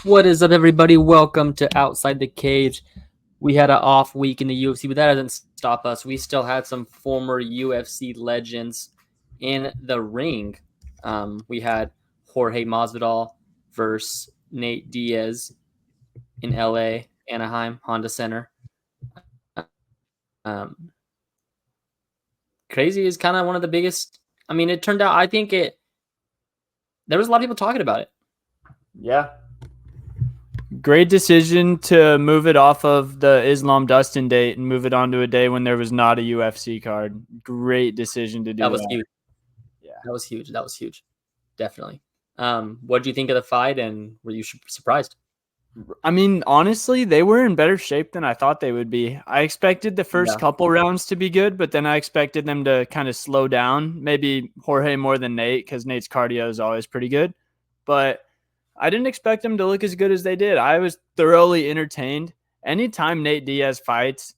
What is up, everybody? Welcome to Outside the Cage. We had an off week in the UFC, but that doesn't stop us. We still had some former UFC legends in the ring. We had Jorge Masvidal versus Nate Diaz in LA, Anaheim, Honda Center. Crazy is kind of one of the biggest. I mean, it turned out, there was a lot of people talking about it. Yeah. Great decision to move it off of the Islam Dustin date and move it onto a day when there was not a UFC card. Great decision to do That was that. huge. Yeah. That was huge. Definitely. What did you think of the fight, and were you surprised? I mean, honestly, they were in better shape than I thought they would be. I expected the first couple rounds to be good, but then I expected them to kind of slow down. Maybe Jorge more than Nate because Nate's cardio is always pretty good. But I didn't expect them to look as good as they did. I was thoroughly entertained. Anytime Nate Diaz fights,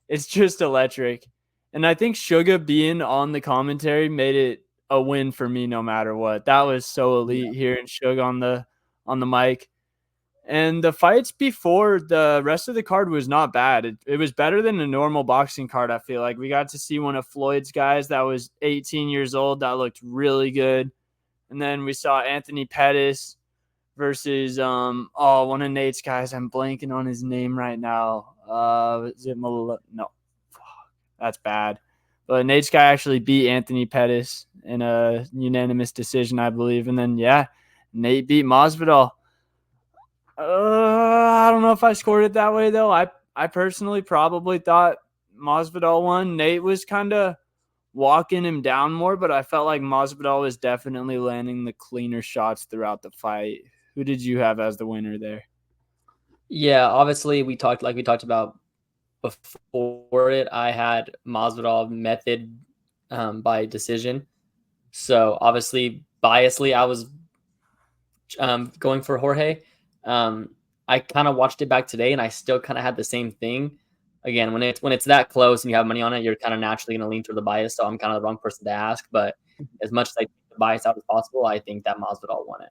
it's just electric. And I think Suga being on the commentary made it a win for me no matter what. That was so elite hearing Suga on the mic. And the fights before the rest of the card was not bad. It was better than a normal boxing card, I feel like. We got to see one of Floyd's guys that was 18 years old that looked really good. And then we saw Anthony Pettis versus one of Nate's guys. I'm blanking on his name right now. Is it no? Fuck, that's bad. But Nate's guy actually beat Anthony Pettis in a unanimous decision, I believe. And then Nate beat Masvidal. I don't know if I scored it that way though. I personally probably thought Masvidal won. Nate was kind of walking him down more, but I felt like Masvidal was definitely landing the cleaner shots throughout the fight. Who did you have as the winner there? Yeah, obviously we talked about before it. I had Masvidal method by decision. So obviously, biasly, I was going for Jorge. I kind of watched it back today, and I still kind of had the same thing. Again, when it's that close and you have money on it, you're kind of naturally going to lean toward the bias. So I'm kind of the wrong person to ask. But as much as I take the bias out as possible, I think that Masvidal won it.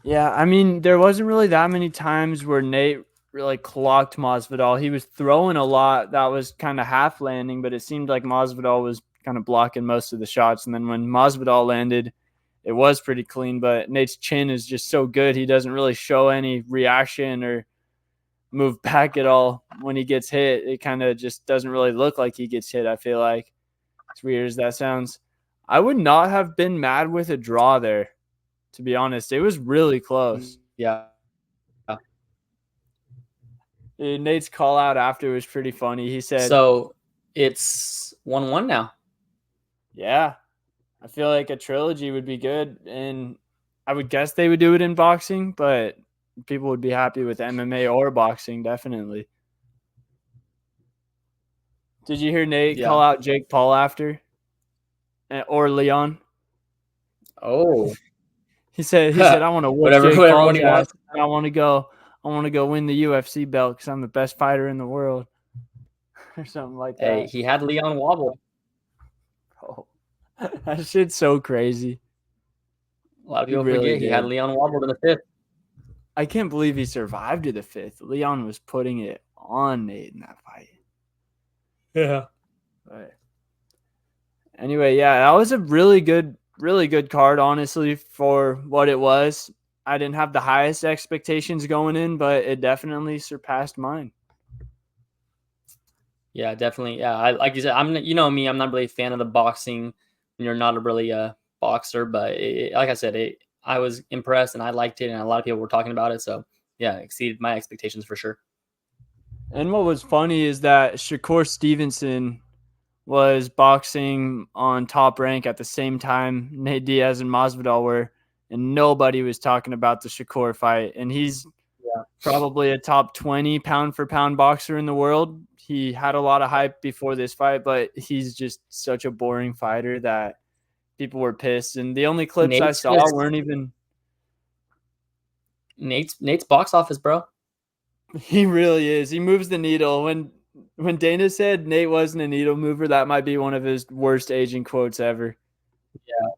Yeah, I mean, there wasn't really that many times where Nate really clocked Masvidal. He was throwing a lot that was kind of half landing, but it seemed like Masvidal was kind of blocking most of the shots. And then when Masvidal landed, it was pretty clean, but Nate's chin is just so good. He doesn't really show any reaction or move back at all when he gets hit. It kind of just doesn't really look like he gets hit, I feel like. As weird as that sounds. I would not have been mad with a draw there, to be honest. It was really close. Yeah. Nate's call out after was pretty funny. He said, so it's 1-1 now. Yeah. I feel like a trilogy would be good, and I would guess they would do it in boxing, but people would be happy with MMA or boxing, definitely. Did you hear Nate call out Jake Paul after? Or Leon? Oh. He said, I want to whoop Jake Paul's ass. I want to go win the UFC belt because I'm the best fighter in the world. Or something like that. Hey, he had Leon wobble. Oh, that shit's so crazy. A lot of people forget he had Leon wobbled in the fifth. I can't believe he survived to the fifth. Leon was putting it on Nate in that fight. Yeah. But anyway, yeah, that was a really good card, honestly, for what it was. I didn't have the highest expectations going in, but it definitely surpassed mine. Yeah, definitely. Yeah, like you said, you know me, I'm not really a fan of the boxing. You're not really a boxer, but like I said, I was impressed and I liked it, and a lot of people were talking about it. So yeah, exceeded my expectations for sure. And what was funny is that Shakur Stevenson was boxing on Top Rank at the same time Nate Diaz and Masvidal were, and nobody was talking about the Shakur fight. And he's probably a top 20 pound for pound boxer in the world. He had a lot of hype before this fight, but he's just such a boring fighter that people were pissed. And the only clips I saw weren't even. Nate's box office, bro. He really is. He moves the needle. When Dana said Nate wasn't a needle mover, that might be one of his worst aging quotes ever. Yeah.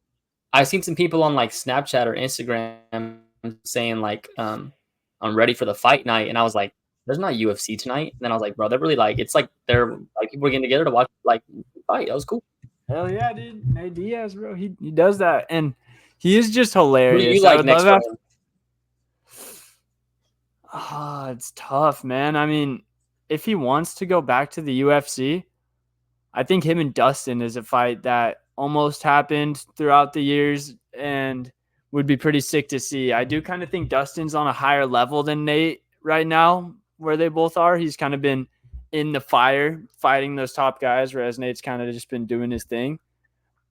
I've seen some people on like Snapchat or Instagram saying like, I'm ready for the fight night, and I was like, there's not UFC tonight. And then I was like, bro, they're really like, it's like they're like people are getting together to watch like fight. That was cool. Hell yeah, dude. Nate Diaz, bro. He does that, and he is just Who do hilarious. you I like would next love for him? it's tough, man. I mean, if he wants to go back to the UFC, I think him and Dustin is a fight that almost happened throughout the years and would be pretty sick to see. I do kind of think Dustin's on a higher level than Nate right now, where they both are. He's kind of been in the fire fighting those top guys, whereas Nate's kind of just been doing his thing.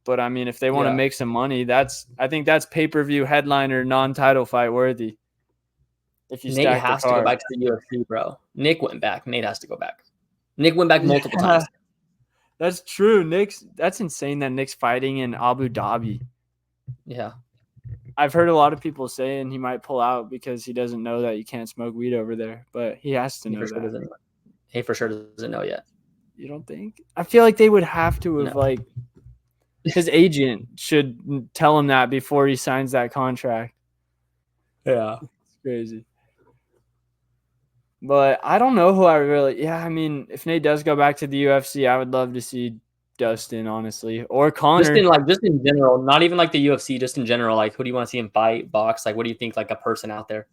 But I mean, if they want to make some money, I think that's pay-per-view headliner non-title fight worthy. If you Nate stack has the to go card. back to the UFC, bro. Nick went back. Nate has to go back. Nick went back multiple times. That's true. That's insane that Nick's fighting in Abu Dhabi. Yeah. I've heard a lot of people saying he might pull out because he doesn't know that you can't smoke weed over there, but he has to know that. He for sure doesn't know yet. You don't think? I feel like they would have to have like his agent should tell him that before he signs that contract. Yeah. It's crazy. But I don't know who I really. Yeah, I mean, if Nate does go back to the UFC, I would love to see Dustin, honestly, or Connor. Just in general, not even like the UFC, just in general. Like, who do you want to see him fight, box? Like, what do you think? Like a person out there.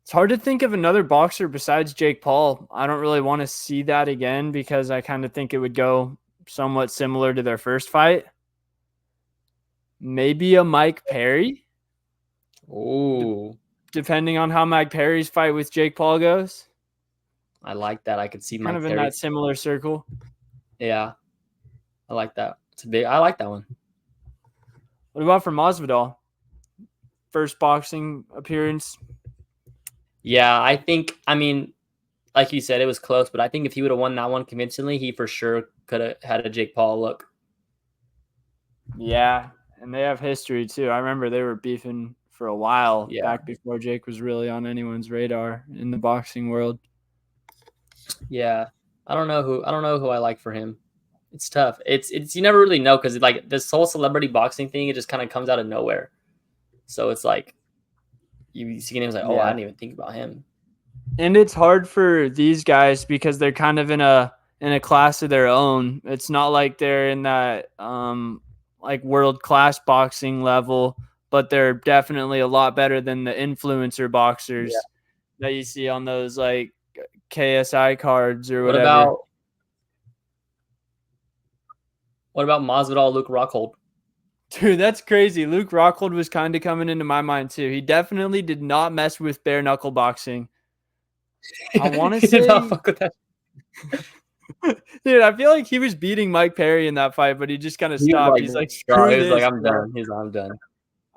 It's hard to think of another boxer besides Jake Paul. I don't really want to see that again because I kind of think it would go somewhat similar to their first fight. Maybe a Mike Perry. Oh. Depending on how Mike Perry's fight with Jake Paul goes. I like that. I could see Mike Perry. Kind of in that similar circle. Yeah. I like that. I like that one. What about for Masvidal? First boxing appearance. Yeah, I mean, like you said, it was close, but I think if he would have won that one convincingly, he for sure could have had a Jake Paul look. Yeah, and they have history too. I remember they were beefing for a while back before Jake was really on anyone's radar in the boxing world. Yeah, I don't know who I like for him. It's tough. It's you never really know because like this whole celebrity boxing thing, it just kind of comes out of nowhere. So it's like you see names like, oh, I didn't even think about him. And it's hard for these guys because they're kind of in a class of their own. It's not like they're in that like world class boxing level, but they're definitely a lot better than the influencer boxers that you see on those like KSI cards or whatever. What about Masvidal, Luke Rockhold? Dude, that's crazy. Luke Rockhold was kind of coming into my mind too. He definitely did not mess with bare knuckle boxing. I want to say, fuck with that. Dude, I feel like he was beating Mike Perry in that fight, but he just kind of stopped. He's like, screw this. Like, I'm done. I'm done.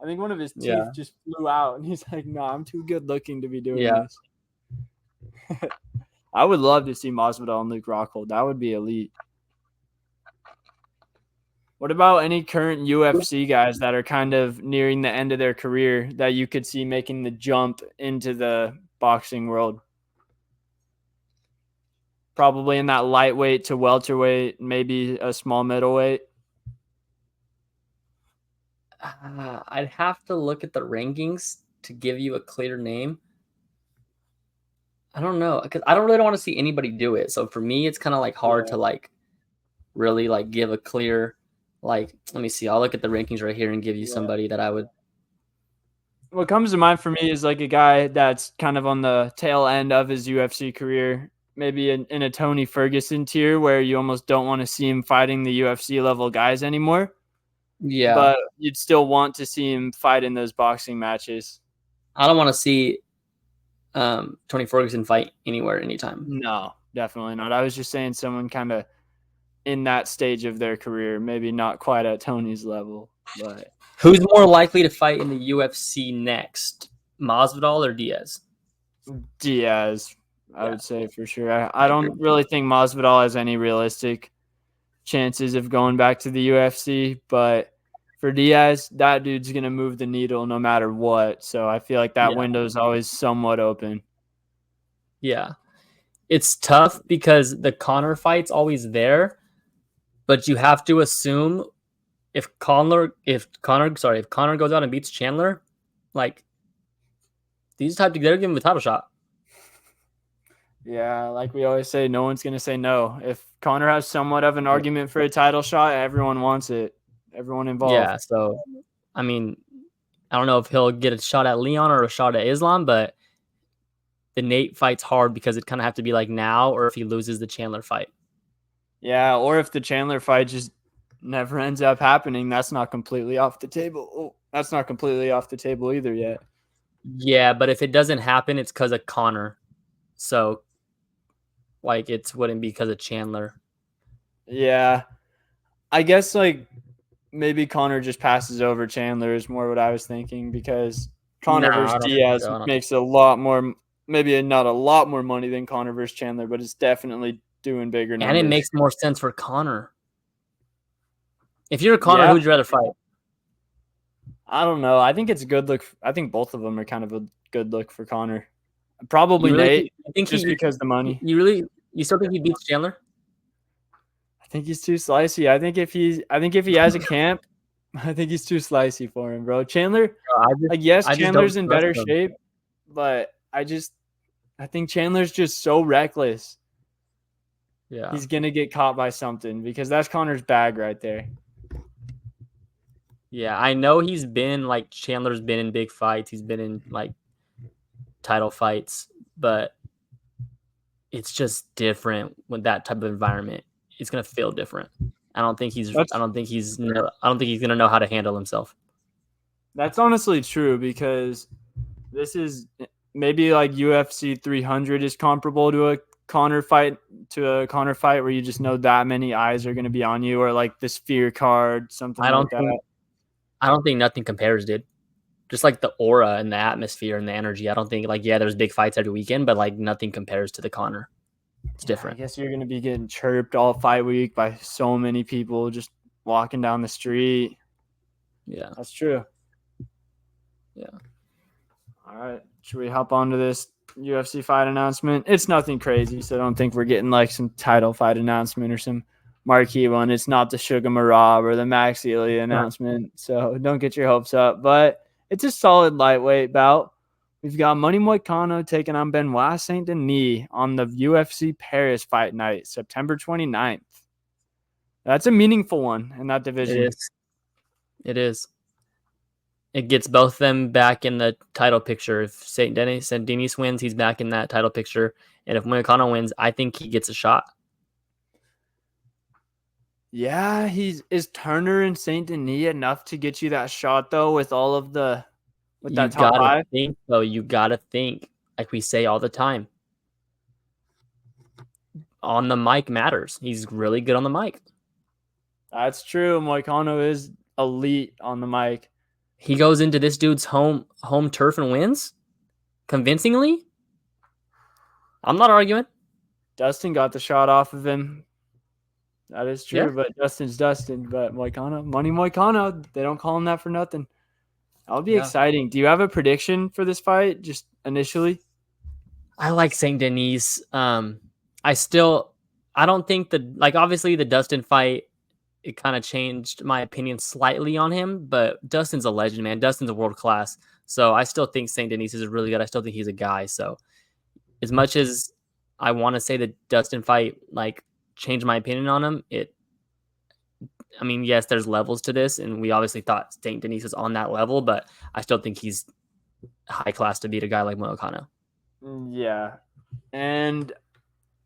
I think one of his teeth just flew out, and he's like, no, I'm too good looking to be doing this. I would love to see Masvidal and Luke Rockhold. That would be elite. What about any current UFC guys that are kind of nearing the end of their career that you could see making the jump into the boxing world? Probably in that lightweight to welterweight, maybe a small middleweight. I'd have to look at the rankings to give you a clear name. I don't know because I don't want to see anybody do it. So for me, it's kind of like hard to like really like give a clear like. Let me see. I'll look at the rankings right here and give you somebody that I would. What comes to mind for me is like a guy that's kind of on the tail end of his UFC career. Maybe in a Tony Ferguson tier where you almost don't want to see him fighting the UFC level guys anymore. Yeah. But you'd still want to see him fight in those boxing matches. I don't want to see Tony Ferguson fight anywhere, anytime. No, definitely not. I was just saying someone kind of in that stage of their career, maybe not quite at Tony's level. But who's more likely to fight in the UFC next, Masvidal or Diaz? Diaz. I would say for sure. I don't really think Masvidal has any realistic chances of going back to the UFC, but for Diaz, that dude's going to move the needle no matter what. So I feel like that window is always somewhat open. Yeah. It's tough because the Conor fight's always there, but you have to assume if Conor goes out and beats Chandler, Like these type, they're giving him a title shot. Yeah, like we always say, no one's going to say no. If Conor has somewhat of an argument for a title shot, everyone wants it. Everyone involved. Yeah. So, I mean, I don't know if he'll get a shot at Leon or a shot at Islam, but the Nate fight's hard because it kind of have to be like now, or if he loses the Chandler fight. Yeah, or if the Chandler fight just never ends up happening, that's not completely off the table. Oh, that's not completely off the table either yet. Yeah, but if it doesn't happen, it's because of Conor. So, like, it wouldn't be because of Chandler. Yeah, I guess like maybe Conor just passes over Chandler is more what I was thinking, because Conor No, versus I don't think Diaz so. makes a lot more, maybe not a lot more money than Conor versus Chandler, but it's definitely doing bigger numbers. And it makes more sense for Conor. If you're a Conor, Yeah. who'd you rather fight? I don't know. I think it's a good look. I think both of them are kind of a good look for Conor. Probably Nate, just because the money. You still think he beats Chandler? I think he's too slicey. I think if he has a camp, I think he's too slicey for him, bro. Chandler, yes, Chandler's in better shape, but I think Chandler's just so reckless. Yeah. He's gonna get caught by something, because that's Conor's bag right there. Yeah, I know Chandler's been in big fights. He's been in like title fights, but it's just different with that type of environment. It's gonna feel different. I don't think he's gonna know how to handle himself. That's honestly true, because this is maybe like UFC 300 is comparable to a Conor fight where you just know that many eyes are going to be on you, or like this fear card, something like that. I don't think nothing compares, dude. Just like the aura and the atmosphere and the energy. I don't think there's big fights every weekend, but like nothing compares to the Conor. It's different. I guess you're going to be getting chirped all fight week by so many people just walking down the street. Yeah. That's true. Yeah. All right. Should we hop onto this UFC fight announcement? It's nothing crazy, so I don't think we're getting like some title fight announcement or some marquee one. It's not the Sugar Marab or the Max Ely announcement, so don't get your hopes up. But it's a solid lightweight bout. We've got Money Moicano taking on Benoit Saint Denis on the UFC Paris fight night, September 29th. That's a meaningful one in that division. It is. It gets both of them back in the title picture. If Saint Denis wins, he's back in that title picture. And if Moicano wins, I think he gets a shot. Yeah, is Turner and Saint Denis enough to get you that shot though, with all of the that top five? You gotta think, like we say all the time. On the mic matters. He's really good on the mic. That's true. Moicano is elite on the mic. He goes into this dude's home turf and wins convincingly. I'm not arguing. Dustin got the shot off of him. That is true, but Dustin's Dustin. But Moicano, Money Moicano, they don't call him that for nothing. That'll be exciting. Do you have a prediction for this fight, just initially? I like Saint Denis. I don't think obviously the Dustin fight, it kind of changed my opinion slightly on him, but Dustin's a legend, man. Dustin's a world class. So I still think Saint Denis is really good. I still think he's a guy. So as much as I want to say the Dustin fight changed my opinion on him, yes, there's levels to this, and we obviously thought Saint Denis is on that level, but I still think he's high class to beat a guy like Moicano. Yeah. And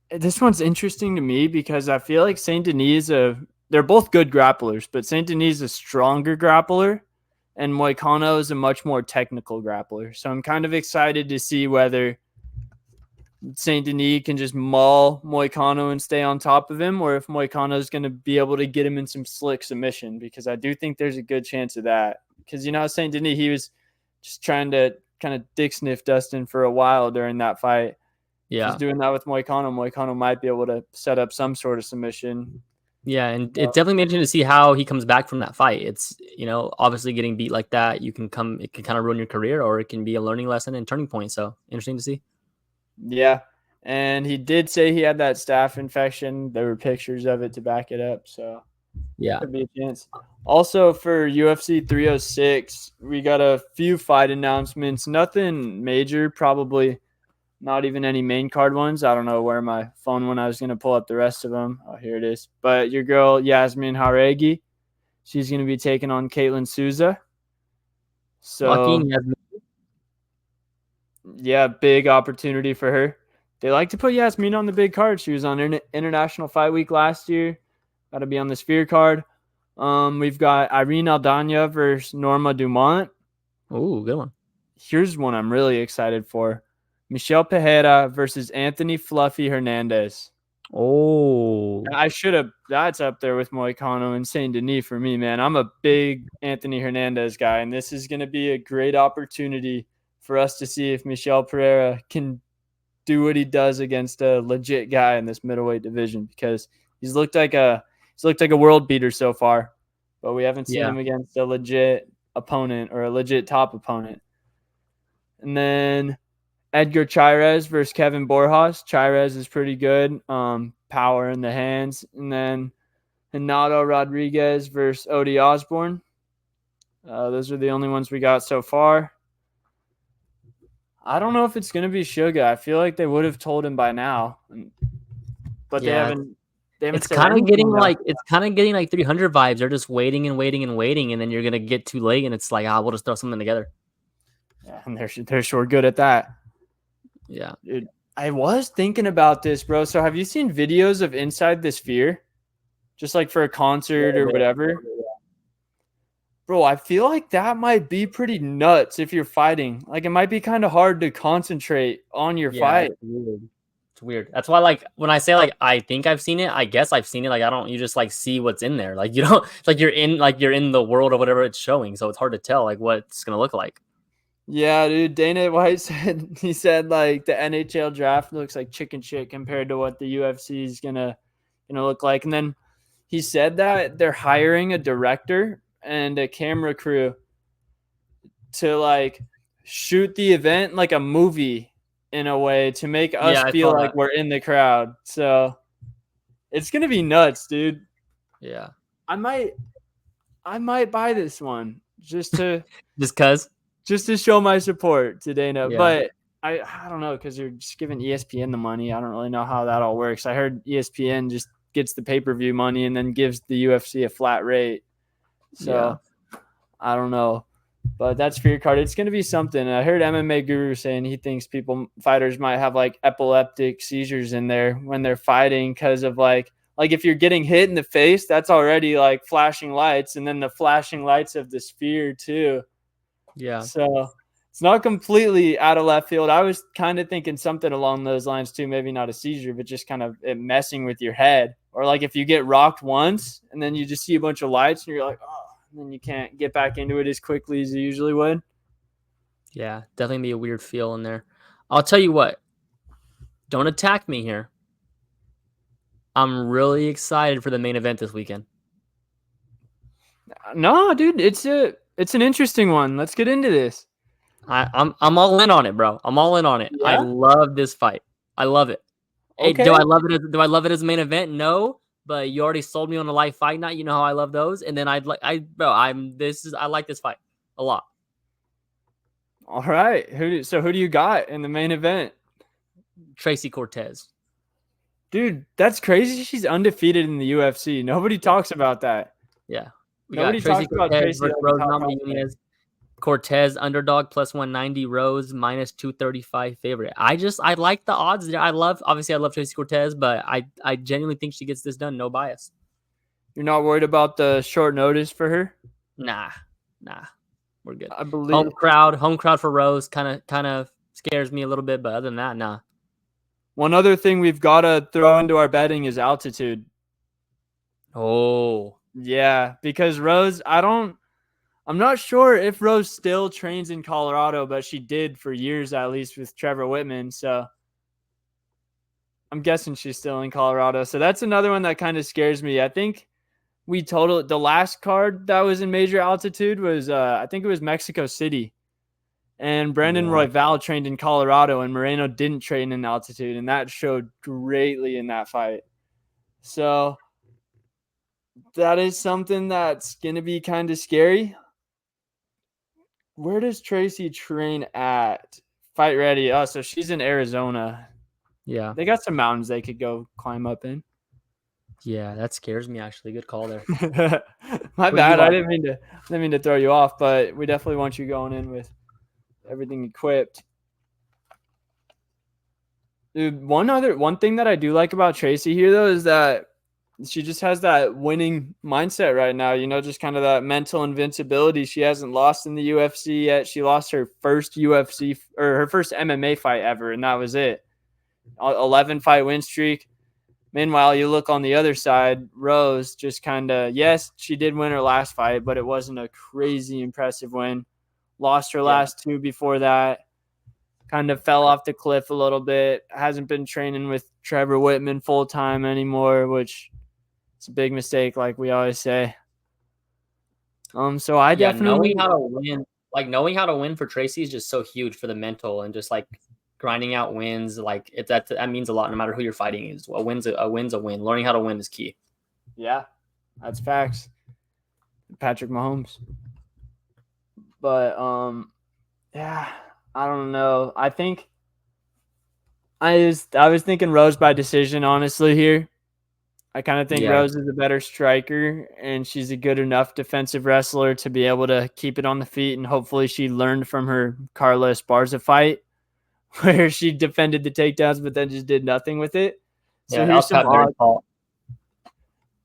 this one's interesting to me because I feel like Saint Denis they're both good grapplers, but Saint Denis is a stronger grappler and Moicano is a much more technical grappler. So I'm kind of excited to see whether Saint Denis can just maul Moicano and stay on top of him, or if Moicano is going to be able to get him in some slick submission, because I do think there's a good chance of that. Because, Saint Denis, he was just trying to kind of dick sniff Dustin for a while during that fight. Yeah. He's doing that with Moicano. Moicano might be able to set up some sort of submission. Yeah, and it's definitely interesting to see how he comes back from that fight. It's, obviously getting beat like that, it can kind of ruin your career, or it can be a learning lesson and turning point. So interesting to see. Yeah. And he did say he had that staph infection. There were pictures of it to back it up. So Yeah. Could be a chance. Also for UFC 306, we got a few fight announcements. Nothing major, probably not even any main card ones. I don't know where my phone went. I was going to pull up the rest of them. Oh, here it is. But your girl, Yasmin Haregi, she's going to be taking on Caitlin Souza. So, Joaquin Yasmin. yeah, big opportunity for her. They like to put Yasmin on the big card. She was on International Fight Week last year. Got to be on the Sphere card. We've got Irene Aldana versus Norma Dumont. Ooh, good one. Here's one I'm really excited for. Michelle Pereira versus Anthony Fluffy Hernandez. Oh. I should have. That's up there with Moicano and Saint Denis for me, man. I'm a big Anthony Hernandez guy, and this is going to be a great opportunity for us to see if Michelle Pereira can do what he does against a legit guy in this middleweight division, because he's looked like a world beater so far, but we haven't seen him against a legit opponent or a legit top opponent. And then Edgar Chairez versus Kevin Borjas. Chairez is pretty good. Power in the hands. And then Renato Rodriguez versus Odie Osborne. Those are the only ones we got so far. I don't know if it's going to be Suga. I feel like they would have told him by now, but they haven't. It's kind of getting like 300 vibes. They're just waiting and waiting and waiting, and then you're gonna get too late, and it's like, we'll just throw something together. Yeah, and they're sure good at that. Yeah, dude. I was thinking about this, bro. So have you seen videos of inside the Sphere, just like for a concert or whatever? Bro, I feel like that might be pretty nuts if you're fighting. Like, it might be kind of hard to concentrate on your fight. It's weird. That's why, like, when I say, like, I think I've seen it, I guess I've seen it. Like, you just, like, see what's in there. Like, you don't, like, you're in the world or whatever it's showing. So it's hard to tell, like, what it's going to look like. Yeah, dude. Dana White said, like, the NHL draft looks like chicken shit compared to what the UFC is going to look like. And then he said that they're hiring a director and a camera crew to, like, shoot the event like a movie in a way to make us feel like we're in the crowd. So it's going to be nuts, dude. Yeah. I might buy this one just to show my support to Dana. Yeah. But I don't know, because you're just giving ESPN the money. I don't really know how that all works. I heard ESPN just gets the pay-per-view money and then gives the UFC a flat rate. So I don't know. But that's for your card. It's going to be something. I heard MMA Guru saying he thinks fighters might have like epileptic seizures in there when they're fighting, because of like if you're getting hit in the face, that's already like flashing lights, and then the flashing lights of the Sphere too. Yeah. So it's not completely out of left field. I was kind of thinking something along those lines too. Maybe not a seizure, but just kind of it messing with your head. Or like if you get rocked once and then you just see a bunch of lights and you're like, oh, and then you can't get back into it as quickly as you usually would. Yeah, definitely be a weird feel in there. I'll tell you what. Don't attack me here. I'm really excited for the main event this weekend. No, dude, it's an interesting one. Let's get into this. I'm all in on it, bro. I'm all in on it. Yeah? I love this fight. I love it. Okay. Hey, do I love it as a main event? No, but you already sold me on a live fight night. You know how I love those. And then I like this fight a lot. All right. Who do you got in the main event? Tracy Cortez. Dude, that's crazy. She's undefeated in the UFC. Nobody talks about that. Yeah. Nobody talks about Tracy versus Rose Namajunas. Cortez underdog plus 190, Rose minus 235 favorite. I like the odds there. I love Tracy Cortez, but I genuinely think she gets this done. No bias. You're not worried about the short notice for her? Nah. We're good. I believe home crowd for Rose kind of scares me a little bit, but other than that, nah. One other thing we've got to throw into our betting is altitude. Oh. Yeah, because Rose, I'm not sure if Rose still trains in Colorado, but she did for years at least with Trevor Whitman. So I'm guessing she's still in Colorado. So that's another one that kind of scares me. I think the last card that was in major altitude was, I think it was Mexico City. And Brandon Royval trained in Colorado, and Moreno didn't train in altitude. And that showed greatly in that fight. So That is something that's going to be kind of scary. Where does Tracy train at? Fight Ready. Oh, so she's in Arizona. Yeah. They got some mountains they could go climb up in. Yeah, that scares me actually. Good call there. My Who do you bad. I like? didn't mean to throw you off, but we definitely want you going in with everything equipped. Dude, one thing that I do like about Tracy here though is that she just has that winning mindset right now, just kind of that mental invincibility. She hasn't lost in the UFC yet. She lost her first UFC or her first MMA fight ever, and that was it. 11 fight win streak. Meanwhile, you look on the other side, Rose just kind of, yes, she did win her last fight, but it wasn't a crazy impressive win. Lost her last two before that. Kind of fell off the cliff a little bit. Hasn't been training with Trevor Whitman full time anymore, which is a big mistake, like we always say. So I definitely knowing how to win for Tracy is just so huge for the mental and just like grinding out wins. Like that means a lot no matter who you're fighting is. A win's a win. Learning how to win is key. Yeah, that's facts. Patrick Mahomes. But yeah, I don't know. I think I was thinking Rose by decision, honestly, here. I kind of think Rose is a better striker, and she's a good enough defensive wrestler to be able to keep it on the feet, and hopefully she learned from her Carla Esparza fight where she defended the takedowns but then just did nothing with it. So here's some odds.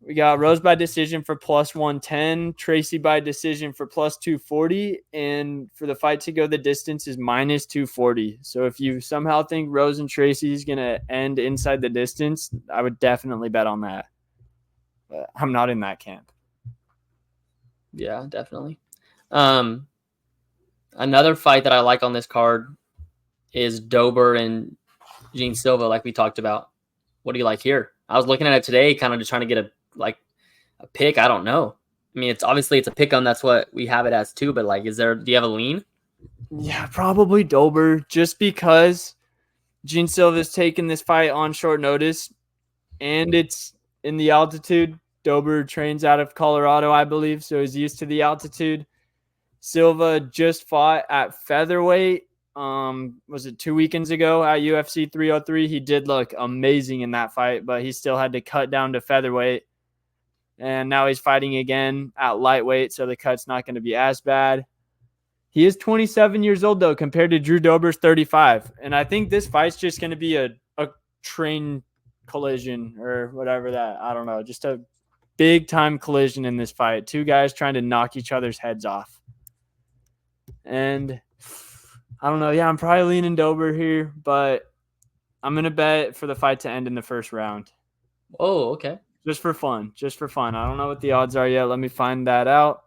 We got Rose by decision for plus 110, Tracy by decision for plus 240, and for the fight to go the distance is minus 240. So if you somehow think Rose and Tracy is going to end inside the distance, I would definitely bet on that. But I'm not in that camp. Yeah, definitely. Another fight that I like on this card is Dober and Gene Silva, like we talked about. What do you like here? I was looking at it today, kind of just trying to get a pick. I don't know. I mean, it's a pick on. That's what we have it as too. But like, do you have a lean? Yeah, probably Dober, just because Gene Silva's taking this fight on short notice, and it's in the altitude. Dober trains out of Colorado, I believe, so he's used to the altitude. Silva just fought at featherweight. Was it 2 weekends ago at UFC 303? He did look amazing in that fight, but he still had to cut down to featherweight. And now he's fighting again at lightweight, so the cut's not going to be as bad. He is 27 years old, though, compared to Drew Dober's 35. And I think this fight's just going to be a train collision or whatever that, I don't know, just a big-time collision in this fight. Two guys trying to knock each other's heads off. And I don't know. Yeah, I'm probably leaning Dober here, but I'm going to bet for the fight to end in the first round. Oh, okay. Just for fun. I don't know what the odds are yet. Let me find that out.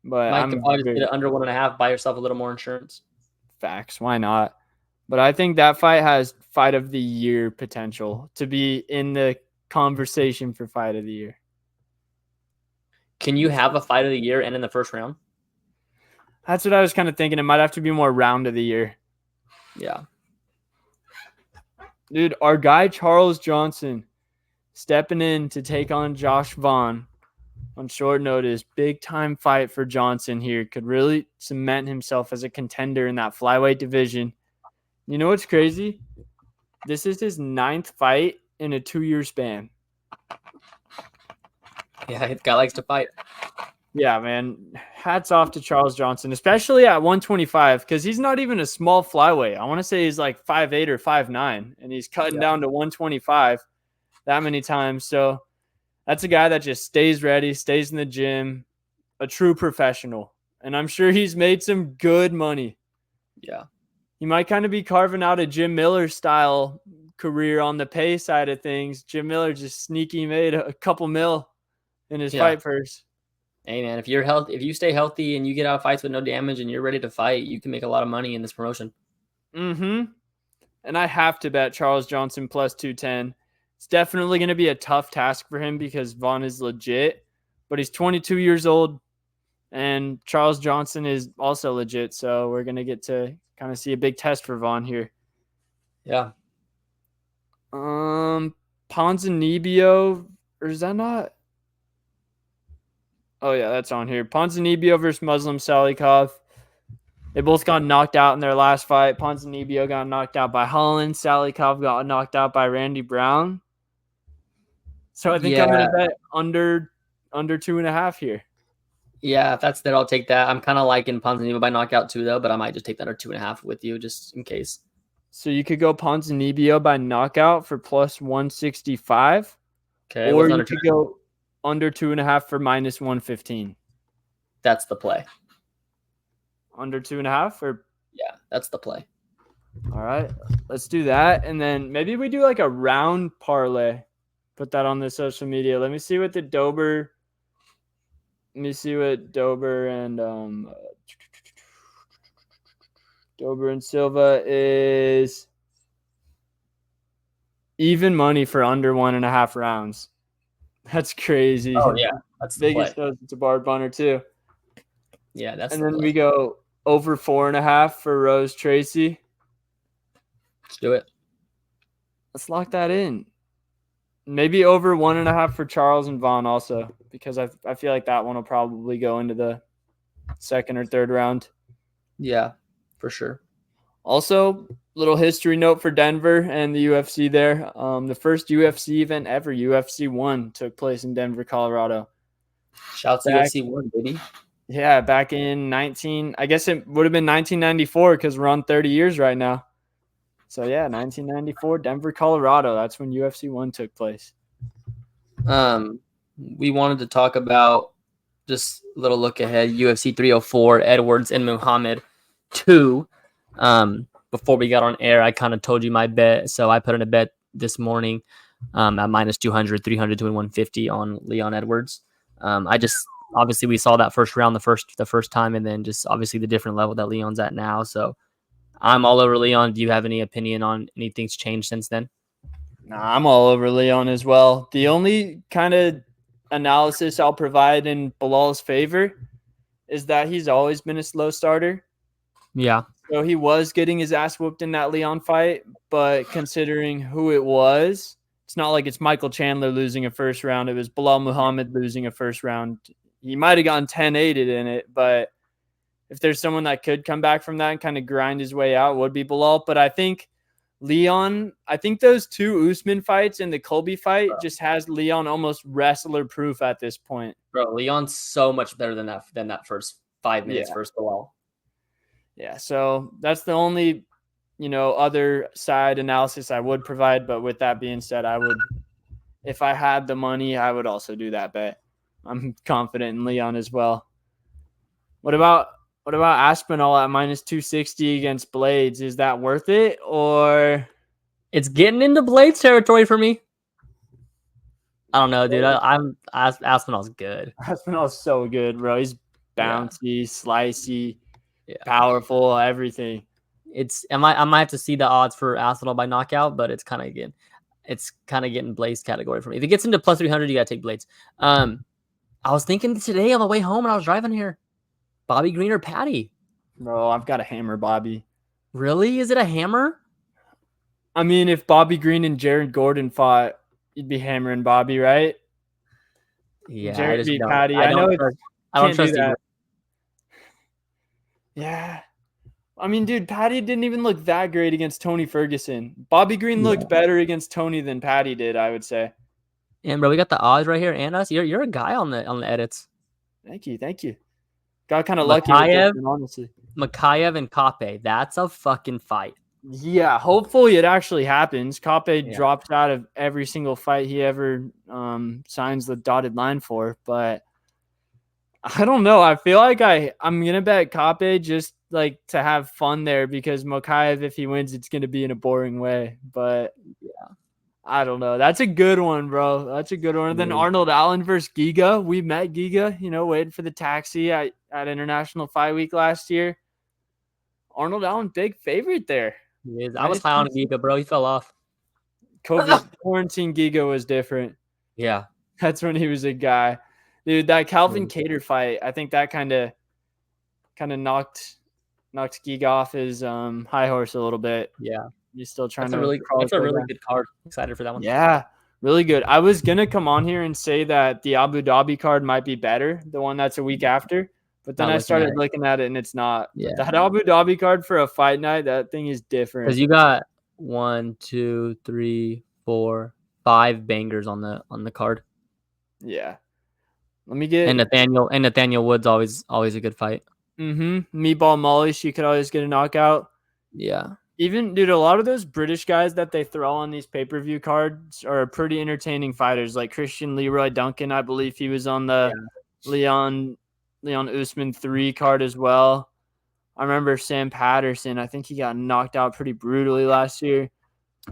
But Mike could probably just get it under 1.5, buy yourself a little more insurance. Facts. Why not? But I think that fight has fight of the year potential to be in the conversation for fight of the year. Can you have a fight of the year and in the first round? That's what I was kind of thinking. It might have to be more round of the year. Yeah. Dude, our guy Charles Johnson stepping in to take on Josh Vaughn on short notice. Big time fight for Johnson here. Could really cement himself as a contender in that flyweight division. You know what's crazy? This is his 9th fight in a 2-year span. Yeah, the guy likes to fight. Yeah, man. Hats off to Charles Johnson, especially at 125, because he's not even a small flyweight. I want to say he's like 5'8" or 5'9", and he's cutting down to 125 that many times. So that's a guy that just stays ready, stays in the gym, a true professional. And I'm sure he's made some good money. Yeah. He might kind of be carving out a Jim Miller style career on the pay side of things. Jim Miller just sneaky made a couple mil in his fight purse. Hey man, if you stay healthy and you get out of fights with no damage and you're ready to fight, you can make a lot of money in this promotion. Mm-hmm. And I have to bet Charles Johnson plus 210. It's definitely going to be a tough task for him because Vaughn is legit, but he's 22 years old and Charles Johnson is also legit. So we're going to get to kind of see a big test for Vaughn here. Yeah. Ponzinibbio Or is that not? Oh, yeah, that's on here. Ponzinibbio versus Muslim Salikov. They both got knocked out in their last fight. Ponzinibbio got knocked out by Holland. Salikov got knocked out by Randy Brown. So I think I'm going Yeah. to bet under 2.5 here. Yeah, if that's there, I'll take that. I'm kind of liking Ponzinibbio by knockout too, though, but I might just take that or 2.5 with you just in case. So you could go Ponzinibbio by knockout for plus 165. Okay. Or What's you under could go under 2.5 for minus 115. That's the play. Under 2.5 or Yeah, that's the play. all right, let's do that. And then maybe we do like a round parlay. Put that on the social media. Let me see what Dober and Dober and Silva is even money for under 1.5 rounds. That's crazy. Oh, yeah. That's the Vegas play. knows it's a bar bunner too. Yeah, that's and the then play. we go over 4.5 for Rose Tracy. Let's do it. Let's lock that in. Maybe over 1.5 for Charles and Vaughn also, because I feel like that one will probably go into the second or third round. Yeah, for sure. Also, little history note for Denver and the UFC there. The first UFC event ever, UFC 1, took place in Denver, Colorado. Shouts to UFC 1, baby. Yeah, back in I guess it would have been 1994 because we're on 30 years right now. So, yeah, 1994, Denver, Colorado. That's when UFC 1 took place. We wanted to talk about just a little look ahead. UFC 304, Edwards and Muhammad 2. Before we got on air, I kind of told you my bet. So I put in a bet this morning at minus 200, 300 to 150 on Leon Edwards. Obviously we saw that first round the first time, and then just obviously the different level that Leon's at now. So I'm all over Leon. Do you have any opinion on anything's changed since then? Nah, I'm all over Leon as well. The only kind of analysis I'll provide in Bilal's favor is that he's always been a slow starter. Yeah. So he was getting his ass whooped in that Leon fight, but considering who it was, it's not like it's Michael Chandler losing a first round. It was Bilal Muhammad losing a first round. He might have gotten 10-8'd in it, but if there's someone that could come back from that and kind of grind his way out, it would be Bilal. But I think Leon, those two Usman fights and the Colby fight just has Leon almost wrestler proof at this point. Bro, Leon's so much better than that first 5 minutes versus Bilal. Yeah, so that's the only, other side analysis I would provide. But with that being said, if I had the money, I would also do that bet. I'm confident in Leon as well. What about Aspinall at minus 260 against Blades? Is that worth it, or it's getting into Blades territory for me? I don't know, dude. Aspinall's good. Aspinall's so good, bro. He's bouncy, slicey, powerful, everything. I might have to see the odds for Aspinall by knockout, but it's kind of getting Blades category for me. If it gets into plus 300, you gotta take Blades. I was thinking today on the way home when I was driving here, Bobby Green or Patty? Bro, I've got a hammer Bobby. Really? Is it a hammer? I mean, if Bobby Green and Jared Gordon fought, you'd be hammering Bobby, right? Yeah, Jared beat Patty. I don't trust that. Yeah. I mean, dude, Patty didn't even look that great against Tony Ferguson. Bobby Green looked better against Tony than Patty did, I would say. And bro, we got the odds right here and us. You're a guy on the edits. Thank you. Got kind of lucky with this one, honestly. Makayev and Kape. That's a fucking fight. Yeah, hopefully it actually happens. Kape drops out of every single fight he ever signs the dotted line for, but I don't know. I feel like I'm gonna bet Kape just like to have fun there, because Makayev, if he wins, it's gonna be in a boring way. But yeah, I don't know. That's a good one, bro. That's a good one. And then Arnold Allen versus Giga. We met Giga, waiting for the taxi at International Fight Week last year. Arnold Allen, big favorite there. He is. I was high on Giga, bro. He fell off. COVID quarantine Giga was different. Yeah. That's when he was a guy. Dude, that Calvin Kattar fight, I think that kind of knocked Giga off his high horse a little bit. Yeah. He's still trying That's a really good card. Excited for that one. Yeah. Really good. I was going to come on here and say that the Abu Dhabi card might be better, the one that's a week after. But then Not I looking at started it. looking at it and it's not. But Yeah. that Abu Dhabi card for a fight night, that thing is different. Because you got 1, 2, 3, 4, 5 bangers on the card. Yeah. Let me get Nathaniel Wood's always a good fight. Meatball Molly, she could always get a knockout. Yeah. Even, dude, a lot of those British guys that they throw on these pay-per-view cards are pretty entertaining fighters. Like Christian Leroy Duncan, I believe he was on the Leon Usman 3 card as well. I remember Sam Patterson. I think he got knocked out pretty brutally last year.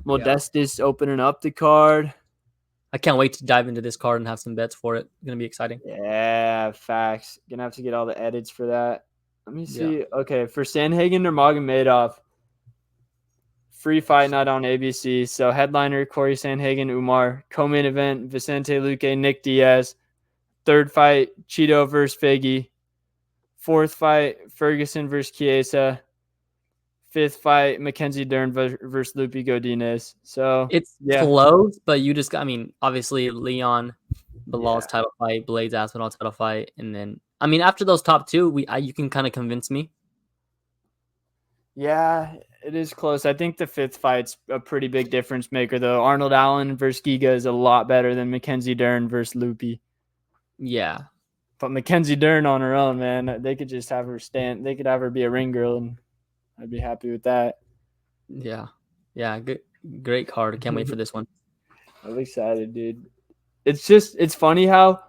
Modestus opening up the card. I can't wait to dive into this card and have some bets for it. It's going to be exciting. Yeah, facts. Gonna have to get all the edits for that. Let me see. Yeah. Okay, for Sandhagen or Magomedov, free fight night on ABC. So headliner, Corey Sandhagen, Umar. Co-main event, Vicente Luque, Nick Diaz. Third fight, Cheeto versus Figgy. Fourth fight, Ferguson versus Chiesa. Fifth fight, Mackenzie Dern versus Lupe Godinez. So it's close, but you just got, I mean, obviously Leon Bilal's title fight, Blade's Aspinall title fight, and then I mean after those top two, you can kind of convince me. Yeah, it is close. I think the fifth fight's a pretty big difference maker, though. Arnold Allen versus Giga is a lot better than Mackenzie Dern versus Lupe. Yeah. But Mackenzie Dern on her own, man, they could just have her stand. They could have her be a ring girl, and I'd be happy with that. Yeah. Yeah, good, great card. I can't wait for this one. I'm excited, dude. It's funny how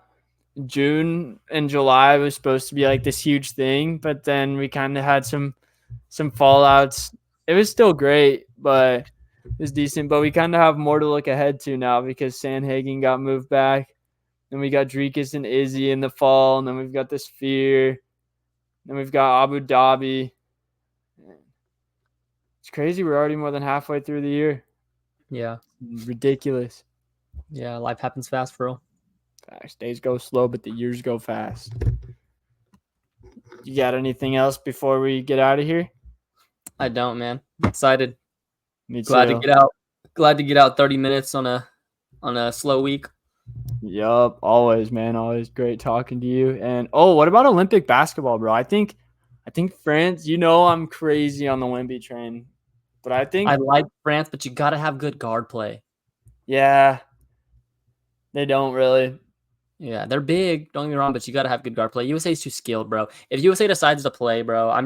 June and July was supposed to be like this huge thing, but then we kind of had some fallouts. It was still great, but it was decent. But we kind of have more to look ahead to now because Sandhagen got moved back. Then we got Dricus and Izzy in the fall, and then we've got the Sphere. Then we've got Abu Dhabi. It's crazy. We're already more than halfway through the year. Yeah. Ridiculous. Yeah, life happens fast, bro. Fast. Days go slow, but the years go fast. You got anything else before we get out of here? I don't, man. Excited. Me too. Glad to get out. Glad to get out 30 minutes on a slow week. Yup, always, man. Always great talking to you. And what about Olympic basketball, bro? I think France, I'm crazy on the Wemby train. But I think I like France, but you gotta have good guard play. Yeah. They don't really. Yeah, they're big, don't get me wrong, but you gotta have good guard play. USA is too skilled, bro. If USA decides to play, bro,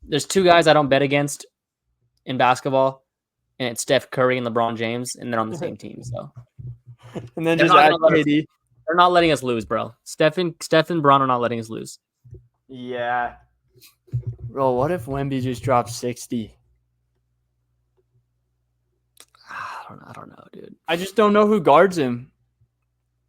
there's two guys I don't bet against in basketball, and it's Steph Curry and LeBron James, and they're on the same team. So, and then just add KD. They're not letting us lose, bro. Steph and Bron are not letting us lose. Yeah, bro. What if Wemby just drops 60? I don't know, dude. I just don't know who guards him.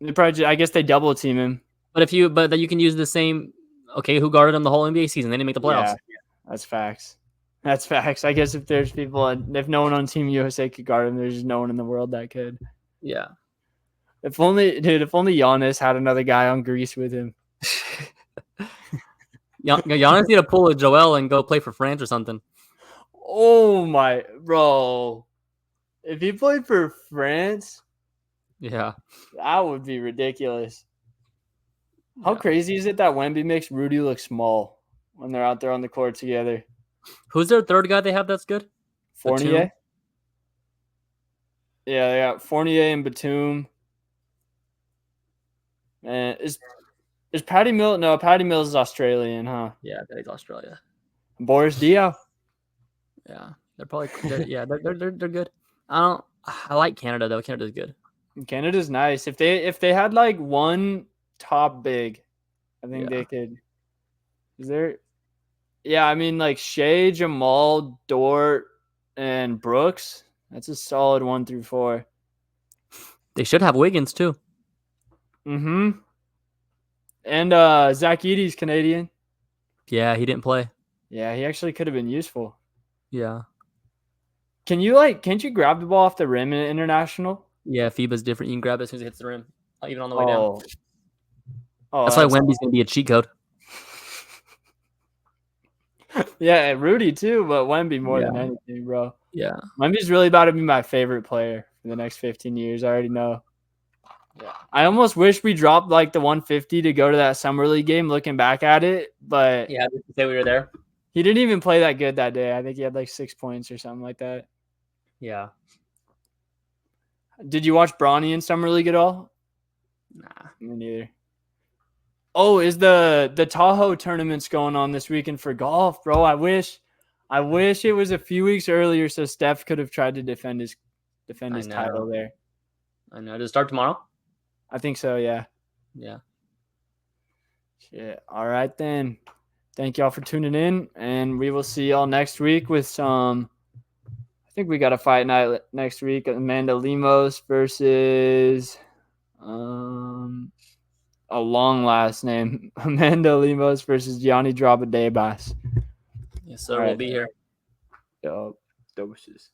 I guess they double team him. But you can use the same. Okay, who guarded him the whole NBA season? They didn't make the playoffs. Yeah, that's facts. That's facts. I guess if there's people, if no one on Team USA could guard him, there's just no one in the world that could. Yeah. If only Giannis had another guy on Greece with him. Giannis need to pull a Joel and go play for France or something. Oh my, bro. If he played for France, yeah, that would be ridiculous. How crazy is it that Wemby makes Rudy look small when they're out there on the court together? Who's their third guy they have that's good? Fournier? Yeah, they got Fournier and Batum. And is Patty Mills? No, Patty Mills is Australian, huh? Yeah, he's Australia. Boris Diaw? Yeah, they're probably they're good. I like Canada though. Canada's good. Canada's nice. If they had like one top big, I think they could. Is there? Yeah, I mean like Shea, Jamal, Dort, and Brooks. That's a solid 1 through 4. They should have Wiggins too. Mm-hmm. And Zach Edey's Canadian. Yeah, he didn't play. Yeah, he actually could have been useful. Yeah. Can't you grab the ball off the rim in international? Yeah, FIBA's different. You can grab it as soon as it hits the rim, even on the way down. That's why Wemby's gonna be a cheat code. Yeah, Rudy too, but Wemby more than anything, bro. Yeah. Wemby's really about to be my favorite player in the next 15 years. I already know. Yeah. I almost wish we dropped like the 150 to go to that summer league game. Looking back at it, but Yeah, did you say we were there? he didn't even play that good that day. I think he had like 6 points or something like that. Yeah. Did you watch Bronny in summer league at all? Nah. Me neither. Oh, is the Tahoe tournaments going on this weekend for golf, bro? I wish it was a few weeks earlier so Steph could have tried to defend his title there. I know. Does it start tomorrow? I think so, yeah. Yeah. Shit. All right then. Thank y'all for tuning in, and we will see y'all next week with some. I think we got a fight night next week. Amanda Lemos versus a long last name. Amanda Lemos versus Gianni Drabadebas. Yes, sir. We'll be here. Doses.